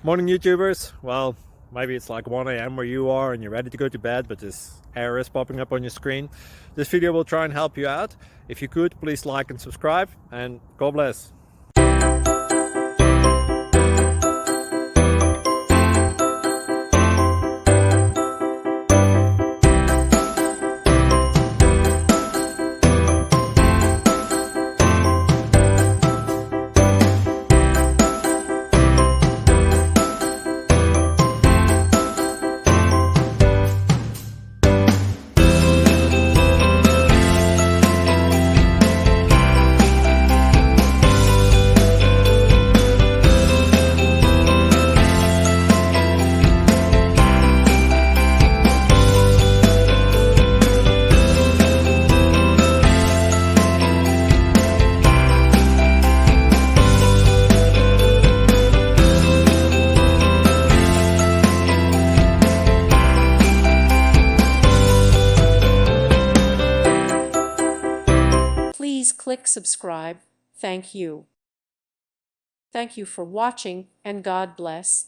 Morning YouTubers. Well, maybe it's like 1 a.m. where you are and you're ready to go to bed, but this error is popping up on your screen. This video will try and help you out. If you could, please like and subscribe, and God bless. Please click subscribe. Thank you. Thank you for watching, and God bless.